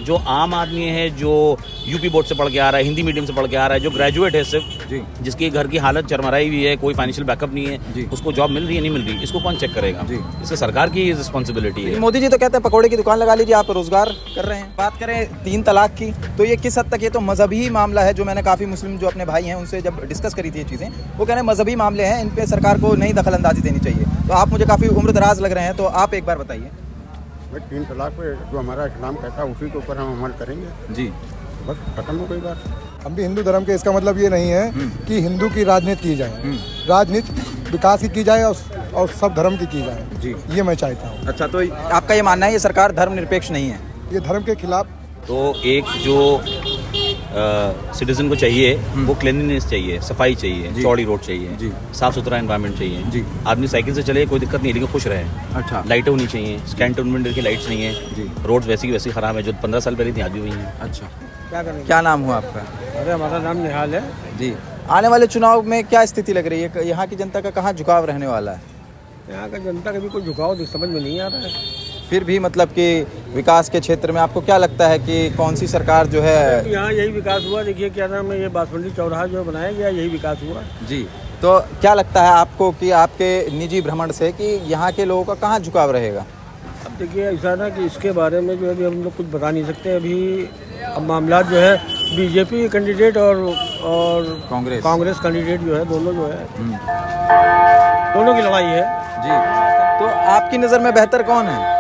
जो आम आदमी है, जो यूपी बोर्ड से पढ़ के आ रहा है, हिंदी मीडियम से पढ़ के आ रहा है, जो ग्रेजुएट है सिर्फ जी जिसकी घर की हालत चरमराई हुई है, कोई फाइनेंशियल बैकअप नहीं जी। है, उसको जॉब मिल रही है नहीं मिल रही, इसको कौन चेक करेगा? जी। इसका सरकार की रिस्पॉन्सिबिलिटी है। मोदी जी तो कहते हैं पकौड़े की दुकान लगा लीजिए, आप रोजगार कर रहे हैं। बात करें 3 तलाक की, तो ये किस हद तक, ये तो मजहबी मामला है, जो मैंने काफ़ी मुस्लिम जो अपने भाई हैं उनसे जब डिस्कस करी थी ये चीज़ें, वो कह रहे हैं मजहबी मामले हैं, इन पे सरकार को नहीं दखल अंदाजी देनी चाहिए। तो आप मुझे काफ़ी उम्रदराज लग रहे हैं, तो आप एक बार बताइए। 3 तलाक पे जो हमारा इस्लाम कहता है उसी के ऊपर हम अमल करेंगे, जी बस खत्म हो गई बात। हम भी हिंदू धर्म के, इसका मतलब ये नहीं है कि हिंदू की राजनीति की जाए, राजनीति विकास की जाए और सब धर्म की जाए जी। ये मैं चाहता हूँ। अच्छा, तो आपका ये मानना है ये सरकार धर्मनिरपेक्ष नहीं है? ये धर्म के खिलाफ। तो एक जो सिटीजन को चाहिए वो क्लीनलीनेस चाहिए, सफाई चाहिए, चौड़ी रोड चाहिए, जी। साफ सुथरा एनवायरनमेंट चाहिए, जी। आदमी साइकिल से चले कोई दिक्कत नहीं, लेकिन खुश रहे। अच्छा, लाइटें होनी चाहिए, कैंटोनमेंट की लाइट्स नहीं जी। है, रोड वैसी की वैसी खराब है जो 15 साल पहले थी आज भी हुई हैं। अच्छा, क्या करेंगे? क्या नाम हुआ आपका? अरे हमारा नाम निहाल है जी। आने वाले चुनाव में क्या स्थिति लग रही है, यहाँ की जनता का कहाँ झुकाव रहने वाला है? यहाँ का जनता का भी कोई झुकाव समझ में नहीं आ रहा है। फिर भी मतलब कि विकास के क्षेत्र में आपको क्या लगता है कि कौन सी सरकार जो है? यहाँ यही विकास हुआ, देखिए क्या नाम है, ये बासमंडी चौराहा जो बनाया गया यही विकास हुआ। जी, तो क्या लगता है आपको कि आपके निजी भ्रमण से कि यहाँ के लोगों का कहाँ झुकाव रहेगा? अब देखिए ऐसा ना कि इसके बारे में जो अभी हम लोग कुछ बता नहीं सकते अभी। अब मामला जो है बीजेपी कैंडिडेट और कांग्रेस कैंडिडेट जो है, दोनों जो है दोनों की लड़ाई है जी। तो आपकी नज़र में बेहतर कौन है?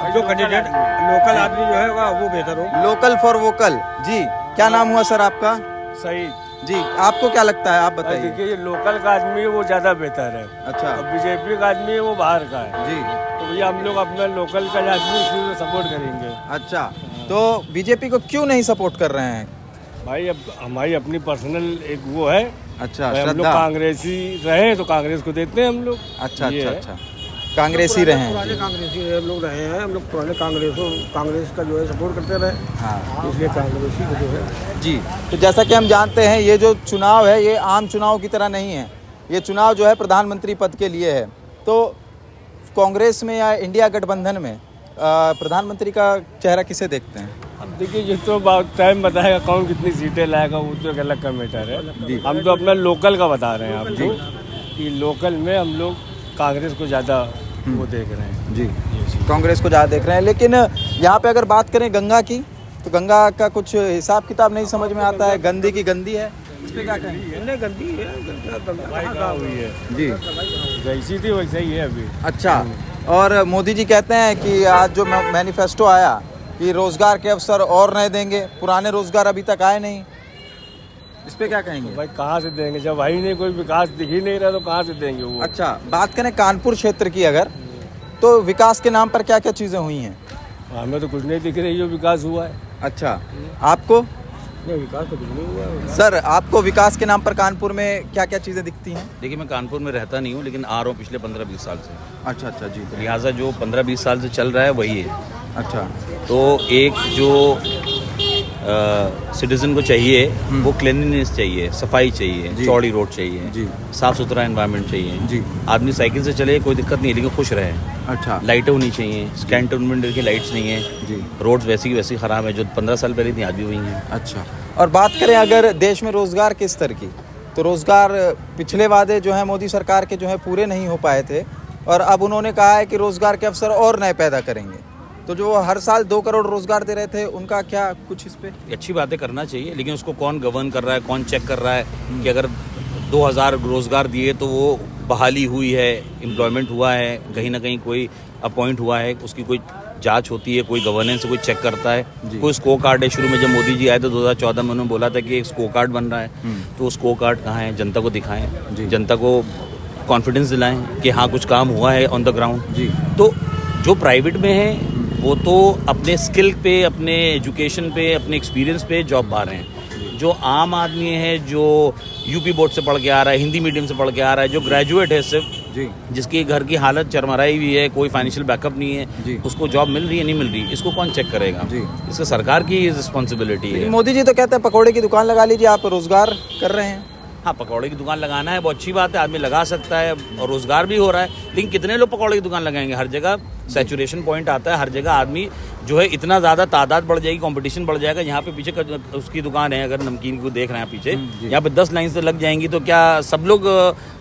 जो कैंडिडेट लोकल आदमी जो है वो बेहतर हो। Local for vocal. जी, क्या नाम हुआ सर आपका? सही जी, आपको क्या लगता है, आप बताइए। देखिए ये लोकल का आदमी है वो ज़्यादा बेहतर है। अच्छा, अब बीजेपी का आदमी है वो बाहर का है, जी। तो भैया हम लोग अपना लोकल का आदमी उसको सपोर्ट करेंगे। अच्छा, तो बीजेपी को क्यों नहीं सपोर्ट कर रहे हैं? भाई अब हमारी अपनी पर्सनल एक वो है। अच्छा, भाई हम लोग श्रद्धा। कांग्रेसी रहे तो कांग्रेस को देते हैं हम लोग। अच्छा ये अच्छा है। अच्छा, कांग्रेसी रहे हैं। पुराने जी। कांग्रेसी हम लोग रहे हैं, हम लोग पुराने कांग्रेस का जो है सपोर्ट करते रहे, हाँ इसलिए कांग्रेसी को जो है। जी। तो जैसा कि हम जानते हैं ये जो चुनाव है ये आम चुनाव की तरह नहीं है, ये चुनाव जो है प्रधानमंत्री पद के लिए है। तो कांग्रेस में या इंडिया गठबंधन में प्रधानमंत्री का चेहरा किसे देखते हैं? अब देखिए ये तो टाइम बताएगा कौन कितनी सीटें लाएगा, वो तो एक अलग का मैटर है। हम तो अपना लोकल का बता रहे हैं आपको कि लोकल में हम लोग कांग्रेस को ज़्यादा वो देख रहे हैं। जी, कांग्रेस को ज़्यादा देख रहे हैं। लेकिन यहाँ पे अगर बात करें गंगा की, तो गंगा का कुछ हिसाब किताब नहीं समझ में आता है, गंदी की गंदी है, इस पे क्या कहेंगे? गंदी है, गंगा हुई है जी, जैसी थी वैसे ही है अभी। अच्छा। और मोदी जी कहते हैं कि आज जो मैनिफेस्टो आया कि रोजगार के अवसर और नहीं देंगे, पुराने रोजगार अभी तक आए नहीं, इस पे क्या कहेंगे? भाई कहाँ से देंगे जब भाई नहीं कोई विकास दिख ही नहीं रहा तो कहाँ से देंगे वो। अच्छा, बात करें कानपुर क्षेत्र की अगर, तो विकास के नाम पर क्या क्या चीज़ें हुई हैं? हमें तो कुछ नहीं दिख रही जो विकास हुआ है। अच्छा, आपको? नहीं, विकास तो कुछ नहीं हुआ है। सर, आपको विकास के नाम पर कानपुर में क्या क्या चीज़ें दिखती हैं? देखिए मैं कानपुर में रहता नहीं हूँ, लेकिन आ रहा हूँ पिछले 15-20 साल से। अच्छा अच्छा जी। लिहाजा जो 15-20 साल से चल रहा है वही है। अच्छा, तो एक जो सिटीजन को चाहिए वो क्लीनलीनेस चाहिए, सफाई चाहिए, चौड़ी रोड चाहिए, जी। साफ सुथरा एनवायरनमेंट चाहिए, जी। आदमी साइकिल से चले कोई दिक्कत नहीं, लेकिन खुश रहे। अच्छा, लाइटें होनी चाहिए, कैंटोनमेंट की लाइट्स नहीं है, जी। रोड वैसी की वैसी खराब है जो 15 साल पहले थी आज भी हुई हैं। अच्छा। और बात करें अगर देश में रोजगार के स्तर की, तो रोजगार पिछले वादे जो है मोदी सरकार के जो है पूरे नहीं हो पाए थे, और अब उन्होंने कहा है कि रोजगार के अवसर और नए पैदा करेंगे। तो जो हर साल 2 करोड़ रोजगार दे रहे थे उनका क्या कुछ इस पे? अच्छी बातें करना चाहिए, लेकिन उसको कौन गवर्न कर रहा है, कौन चेक कर रहा है कि अगर 2000 रोजगार दिए तो वो बहाली हुई है, एम्प्लॉयमेंट हुआ है, कहीं ना कहीं कोई अपॉइंट हुआ है, उसकी कोई जांच होती है, कोई गवर्नेंस कोई चेक करता है, कोई स्कोर कार्ड है। शुरू में जब मोदी जी आए तो 2014 में उन्होंने बोला था कि एक स्कोर कार्ड बन रहा है, तो वो स्कोर कार्ड कहाँ है, जनता को दिखाएं, जनता को कॉन्फिडेंस दिलाएं कि हाँ कुछ काम हुआ है ऑन द ग्राउंड। जी। तो जो प्राइवेट में है वो तो अपने स्किल पे, अपने एजुकेशन पे, अपने एक्सपीरियंस पे जॉब पा रहे हैं। जो आम आदमी है, जो यूपी बोर्ड से पढ़ के आ रहा है, हिंदी मीडियम से पढ़ के आ रहा है, जो ग्रेजुएट है सिर्फ जी, जिसकी घर की हालत चरमराई हुई है, कोई फाइनेंशियल बैकअप नहीं जी। है, उसको जॉब मिल रही है नहीं मिल रही, इसको कौन चेक करेगा? जी। इसका सरकार की रिस्पॉन्सिबिलिटी है। मोदी जी तो कहते हैं पकौड़े की दुकान लगा लीजिए, आप रोजगार कर रहे हैं। हाँ, पकौड़े की दुकान लगाना है, बहुत अच्छी बात है, आदमी लगा सकता है और रोजगार भी हो रहा है। लेकिन कितने लोग पकौड़े की दुकान लगाएंगे? हर जगह सैचुरेशन पॉइंट आता है, हर जगह आदमी जो है इतना ज़्यादा तादाद बढ़ जाएगी, कंपटीशन बढ़ जाएगा। यहाँ पे पीछे उसकी दुकान है, अगर नमकीन को देख रहे हैं पीछे, यहाँ पे 10 लाइन से लग जाएंगी, तो क्या सब लोग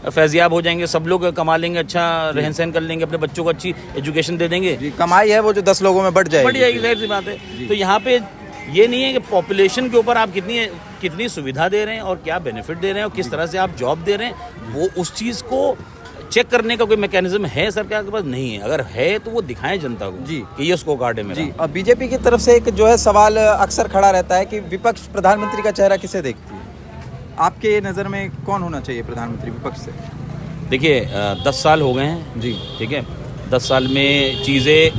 फैजियाब हो जाएंगे? सब लोग कमा लेंगे, अच्छा रहन सहन कर लेंगे, अपने बच्चों को अच्छी एजुकेशन दे देंगे, कमाई है वो जो 10 लोगों में बढ़ जाएगी, जाहिर सी बात है। तो यहाँ पे ये नहीं है कि पॉपुलेशन के ऊपर आप कितनी सुविधा दे रहे हैं और क्या बेनिफिट दे रहे हैं और किस तरह से आप जॉब दे रहे हैं, वो उस चीज़ को चेक करने का कोई मैकेनिज्म है सरकार के पास? नहीं है। अगर है तो वो दिखाएं जनता को जी कि ये स्कोर कार्ड है मेरा। जी। और बीजेपी की तरफ से एक जो है सवाल अक्सर खड़ा रहता है कि विपक्ष प्रधानमंत्री का चेहरा किसे देखती है? आपके नज़र में कौन होना चाहिए प्रधानमंत्री विपक्ष से? देखिए 10 साल हो गए हैं जी, ठीक है। 10 साल में चीज़ें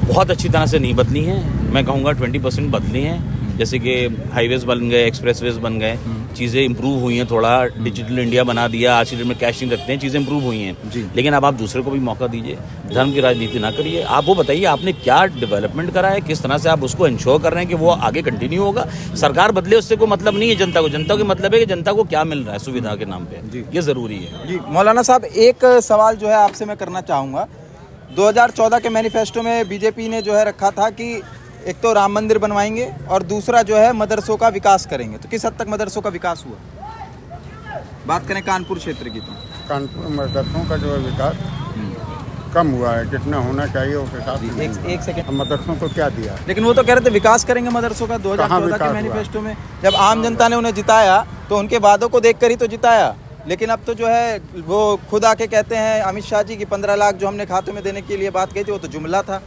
बहुत अच्छी तरह से नहीं बदली हैं, मैं कहूँगा 20% बदली हैं। जैसे कि हाईवेज बन गए, एक्सप्रेसवेज बन गए, चीज़ें इंप्रूव हुई हैं, थोड़ा डिजिटल इंडिया बना दिया, आज की डेट में कैश नहीं रखते हैं, चीज़ें इंप्रूव हुई हैं जी। लेकिन अब आप दूसरे को भी मौका दीजिए, धर्म की राजनीति ना करिए। आप वो बताइए आपने क्या डेवलपमेंट करा है, किस तरह से आप उसको इंश्योर कर रहे हैं कि वो आगे कंटिन्यू होगा। सरकार बदले उससे कोई मतलब नहीं है जनता को, जनता को मतलब है कि जनता को क्या मिल रहा है सुविधा के नाम पे, ये ज़रूरी है। जी मौलाना साहब, एक सवाल जो है आपसे मैं करना चाहूँगा। 2014 के मैनिफेस्टो में बीजेपी ने जो है रखा था कि एक तो राम मंदिर बनवाएंगे और दूसरा जो है मदरसों का विकास करेंगे, तो किस हद तक मदरसों का विकास हुआ? बात करें कानपुर क्षेत्र की, तो कानपुर मदरसों का जो है विकास कम हुआ है, जितना होना चाहिए उस हिसाब से। एक सेकंड, मदरसों को क्या दिया? लेकिन वो तो कह रहे थे विकास करेंगे मदरसों का 2014 के मैनिफेस्टो में। जब आम जनता ने उन्हें जिताया तो उनके वादों को देखकर ही तो जिताया, लेकिन अब तो जो है वो खुद आके कहते हैं अमित शाह जी की 15 लाख जो हमने खातों में देने के लिए बात कही थी वो तो जुमला था।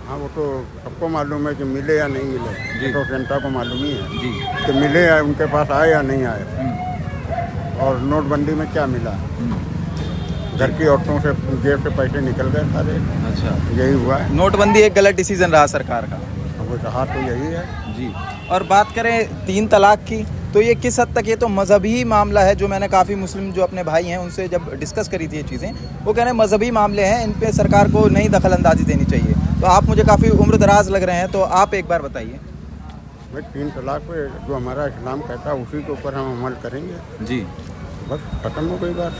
हाँ, वो तो सबको मालूम है कि मिले या नहीं मिले, जी। तो जनता को मालूम ही है जी कि मिले या उनके पास आए या नहीं आए। और नोटबंदी में क्या मिला? घर की औरतों से जेब से पैसे निकल गए सारे। अच्छा, यही हुआ है। नोटबंदी एक गलत डिसीजन रहा सरकार का। वो कहा तो यही है जी। और बात करें 3 तलाक की, तो ये किस हद तक, ये तो मजहबी मामला है, जो मैंने काफ़ी मुस्लिम जो अपने भाई हैं उनसे जब डिस्कस करी थी ये चीज़ें, वो कह रहे हैं मजहबी मामले हैं, इन पे सरकार को नहीं दखल अंदाजी देनी चाहिए। तो आप मुझे काफ़ी उम्र दराज लग रहे हैं, तो आप एक बार बताइए। भाई 3 तलाक पे जो हमारा इस्लाम कहता है उसी के ऊपर हम अमल करेंगे, जी बस खत्म हो गई बात।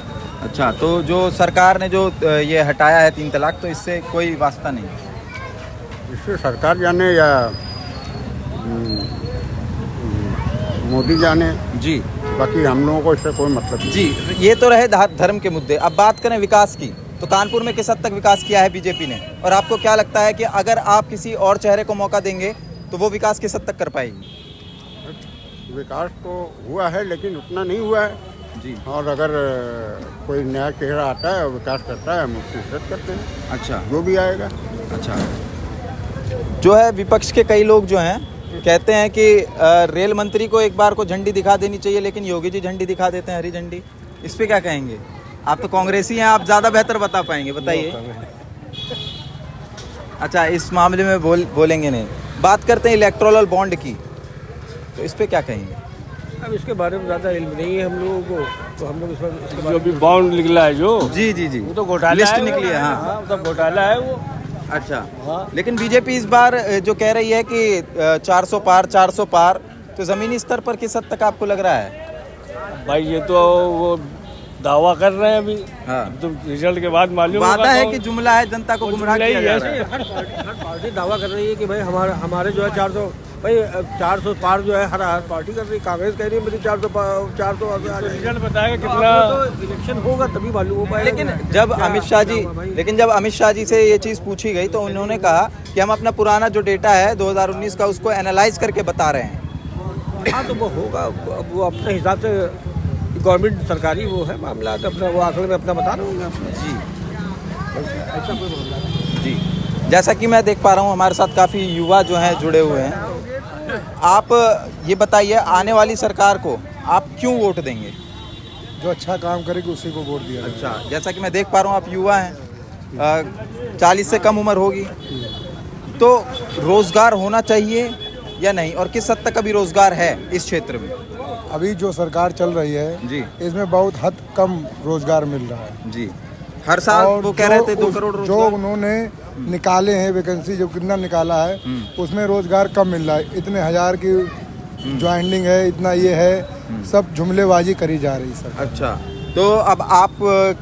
अच्छा, तो जो सरकार ने जो ये हटाया है 3 तलाक, तो इससे कोई वास्ता नहीं? इससे सरकार जाने या मोदी जाने जी, बाकी हम लोगों को इससे कोई मतलब नहीं। जी ये तो रहे धर्म के मुद्दे। अब बात करें विकास की, तो कानपुर में किस हद तक विकास किया है बीजेपी ने, और आपको क्या लगता है कि अगर आप किसी और चेहरे को मौका देंगे तो वो विकास किस हद तक कर पाएगी? विकास तो हुआ है लेकिन उतना नहीं हुआ है जी। और अगर कोई नया चेहरा आता है और विकास करता है, हम उसकी इज्जत करते हैं, अच्छा जो भी आएगा। अच्छा, जो है विपक्ष के कई लोग जो हैं कहते हैं कि रेल मंत्री को एक बार को झंडी दिखा देनी चाहिए, लेकिन योगी जी झंडी दिखा देते हैं, हरी झंडी। इस पे क्या कहेंगे? आप तो कांग्रेसी हैं, आप ज़्यादा बेहतर बता पाएंगे, बताइए। अच्छा, इस मामले में बोलेंगे नहीं। बात करते हैं इलेक्टोरल बॉन्ड की, तो इस पे क्या कहेंगे? अब इसके बारे में ज़्यादा इल्म नहीं है हम लोगों को, तो हम लोग इसके बारे में जो भी बॉन्ड निकला है जो जी जी जी, वो तो घोटाला लिस्ट है, निकली है। हाँ, हाँ, तो घोटाला है वो। अच्छा, हाँ। लेकिन बीजेपी इस बार जो कह रही है कि 400 पार, तो ज़मीनी स्तर पर किस हद तक आपको लग रहा है? भाई ये तो वो दावा कर रहे हैं अभी, हाँ। अब तो रिजल्ट के बाद मालूम वादा है तो कि जुमला है, जनता को गुमराह किया जा रहा है। हर पार्टी दावा कर रही है कि भाई हमारे जो है 400 पार जो है हर पार्टी कर रही है। कांग्रेस कह रही है मेरी 400 रिजल्ट बताएगा कितना, तो इलेक्शन होगा तभी मालूम हो पाएगा। लेकिन जब अमित शाह जी से ये चीज़ पूछी गई तो उन्होंने कहा कि हम अपना पुराना जो डेटा है 2019 का उसको एनालाइज करके बता रहे हैं। हाँ, तो वो होगा, अब वो अपने हिसाब से गवर्नमेंट सरकारी वो है मामला, तो अपना वो आंकड़े में अपना बता रहा हूँ जी ऐसा कोई मामला नहीं। जी, जैसा कि मैं देख पा रहा हूँ हमारे साथ काफ़ी युवा जो हैं जुड़े हुए हैं। आप ये बताइए, आने वाली सरकार को आप क्यों वोट देंगे? जो अच्छा काम करेगी उसी को वोट दिया जाएगा। अच्छा, जैसा कि मैं देख पा रहा हूँ आप युवा हैं, 40 से कम उम्र होगी, तो रोज़गार होना चाहिए या नहीं, और किस हद तक अभी रोज़गार है इस क्षेत्र में? अभी जो सरकार चल रही है जी इसमें बहुत हद कम रोजगार मिल रहा है जी, हर साल और वो कह रहे थे 2 करोड़ जो रोजगार। उन्होंने निकाले हैं वैकेंसी, जो कितना निकाला है उसमें रोजगार कम मिल रहा है। इतने हजार की ज्वाइनिंग है, इतना ये है, सब जुमलेबाजी करी जा रही सर। अच्छा, तो अब आप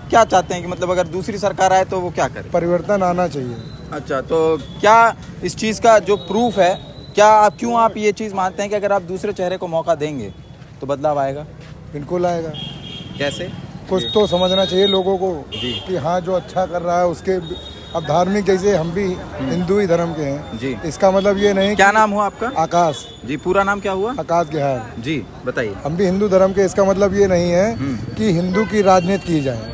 क्या चाहते हैं कि मतलब अगर दूसरी सरकार आए तो वो क्या करे? परिवर्तन आना चाहिए। अच्छा, तो क्या इस चीज़ का जो प्रूफ है, क्या आप क्यों आप ये चीज़ मानते हैं कि अगर आप दूसरे चेहरे को मौका देंगे तो बदलाव आएगा? बिल्कुल आएगा। कैसे? कुछ तो समझना चाहिए लोगों को कि हाँ जो अच्छा कर रहा है उसके। अब धार्मिक जैसे हम भी हिंदू ही धर्म के हैं जी। इसका मतलब ये नहीं क्या कि नाम हुआ आपका? आकाश जी, पूरा नाम क्या हुआ? आकाश गेहार। जी बताइए। हम भी हिंदू धर्म के, इसका मतलब ये नहीं है कि हिंदू की राजनीति की जाए।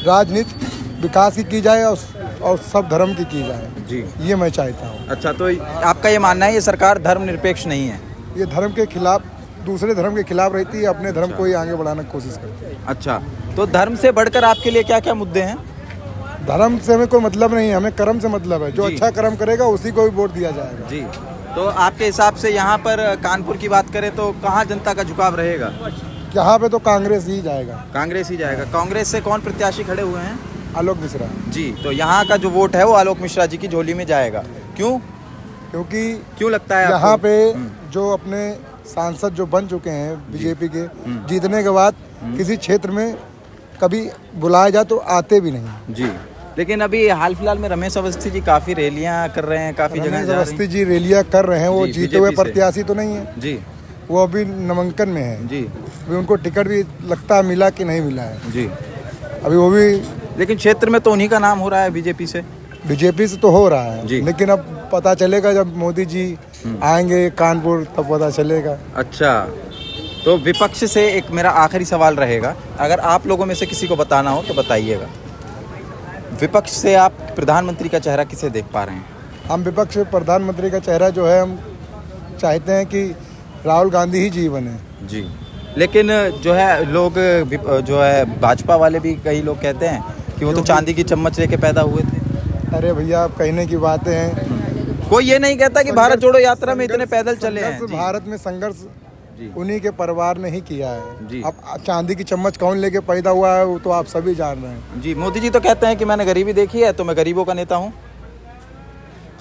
राजनीति विकास की जाए और सब धर्म की जाए। जी, ये मैं चाहता हूँ। अच्छा, तो आपका ये मानना है ये सरकार धर्मनिरपेक्ष नहीं है? ये धर्म के खिलाफ, दूसरे धर्म के खिलाफ रहती है, अपने धर्म को ही आगे बढ़ाने की कोशिश करती है। अच्छा, तो धर्म से बढ़कर आपके लिए क्या क्या मुद्दे हैं? धर्म से हमें कोई मतलब नहीं है, हमें कर्म से मतलब है। जो जी। अच्छा कर्म करेगा उसी को भी वोट दिया जाएगा। जी, तो आपके हिसाब से यहाँ पर कानपुर की बात करें तो कहाँ जनता का झुकाव रहेगा? यहाँ पे तो कांग्रेस ही जाएगा। कांग्रेस ही जाएगा। कांग्रेस से कौन प्रत्याशी खड़े हुए हैं? आलोक मिश्रा। जी, तो यहाँ का जो वोट है वो आलोक मिश्रा जी की झोली में जाएगा। क्यों क्योंकि क्यों लगता है आपको? यहाँ पे जो अपने सांसद जो बन चुके हैं बीजेपी के, जीतने के बाद किसी क्षेत्र में कभी बुलाया जाए तो आते भी नहीं। जी, लेकिन अभी हाल फिलहाल में रमेश अवस्थी जी काफी रैलियां कर रहे हैं, काफी जगह रमेश जा रही अवस्थी जी रैलियां कर रहे हैं। वो जी, जीते हुए BJP से। प्रत्याशी तो नहीं है, जी वो अभी नामांकन में है। जी अभी उनको टिकट भी लगता है मिला कि नहीं मिला है। जी, अभी वो भी लेकिन क्षेत्र में तो उन्हीं का नाम हो रहा है बीजेपी से। बीजेपी से तो हो रहा है, जी। लेकिन अब पता चलेगा जब मोदी जी आएंगे कानपुर तब पता चलेगा। अच्छा, तो विपक्ष से एक मेरा आखिरी सवाल रहेगा, अगर आप लोगों में से किसी को बताना हो तो बताइएगा। विपक्ष से आप प्रधानमंत्री का चेहरा किसे देख पा रहे हैं? हम विपक्ष प्रधानमंत्री का चेहरा जो है हम चाहते हैं कि राहुल गांधी ही जी बने। जी, लेकिन जो है लोग जो है भाजपा वाले भी कई लोग कहते हैं कि वो तो चांदी की चम्मच लेके पैदा हुए थे। अरे भैया आप कहने की बातें हैं। कोई ये नहीं कहता कि भारत जोड़ो यात्रा में इतने पैदल चले हैं। संघर्ष जी। भारत में संघर्ष जी। उन्हीं के परिवार ने ही किया जी। है। अब चांदी की चम्मच कौन लेके पैदा हुआ है वो तो आप सभी जान रहे हैं। जी, मोदी जी तो कहते हैं कि मैंने गरीबी देखी है तो मैं गरीबों का नेता हूँ।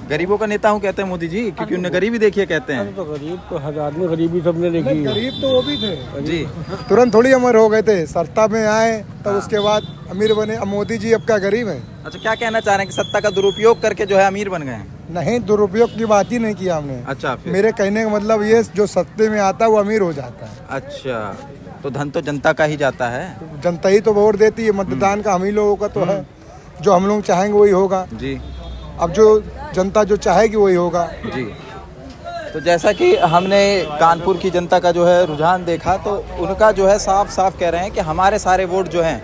गरीबों का नेता हूँ कहते हैं मोदी जी, क्योंकि उन्होंने गरीबी देखी है कहते हैं। तो गरीब तो हजार में गरीबी सबने देखी है। गरीब तो वो भी थे, जी तुरंत थोड़ी अमर हो गए थे। सत्ता में आए तब उसके बाद अमीर बने। अब मोदी जी अब क्या गरीब है? अच्छा, क्या कहना चाह रहे हैं कि सत्ता का दुरुपयोग करके जो है अमीर बन गए हैं? नहीं, दुरुपयोग की बात ही नहीं किया हमने। अच्छा, फिर? मेरे कहने का मतलब ये जो सत्ते में आता है वो अमीर हो जाता है। अच्छा, तो धन तो जनता का ही जाता है। जनता ही तो वोट देती है, मतदान का हम ही लोगों का तो है। जो हम लोग चाहेंगे वही होगा। जी अब जो जनता जो चाहेगी वही होगा। जी, तो जैसा कि हमने कानपुर की जनता का जो है रुझान देखा तो उनका जो है साफ साफ कह रहे हैं कि हमारे सारे वोट जो हैं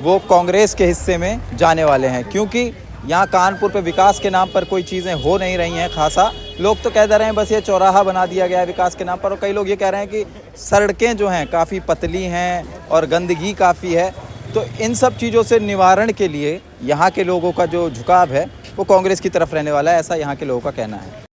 वो कांग्रेस के हिस्से में जाने वाले हैं, क्योंकि यहाँ कानपुर पे विकास के नाम पर कोई चीज़ें हो नहीं रही हैं खासा। लोग तो कह दे रहे हैं बस ये चौराहा बना दिया गया है विकास के नाम पर, और कई लोग ये कह रहे हैं कि सड़कें जो हैं काफ़ी पतली हैं और गंदगी काफ़ी है। तो इन सब चीज़ों से निवारण के लिए यहाँ के लोगों का जो झुकाव है वो कांग्रेस की तरफ रहने वाला है, ऐसा यहाँ के लोगों का कहना है।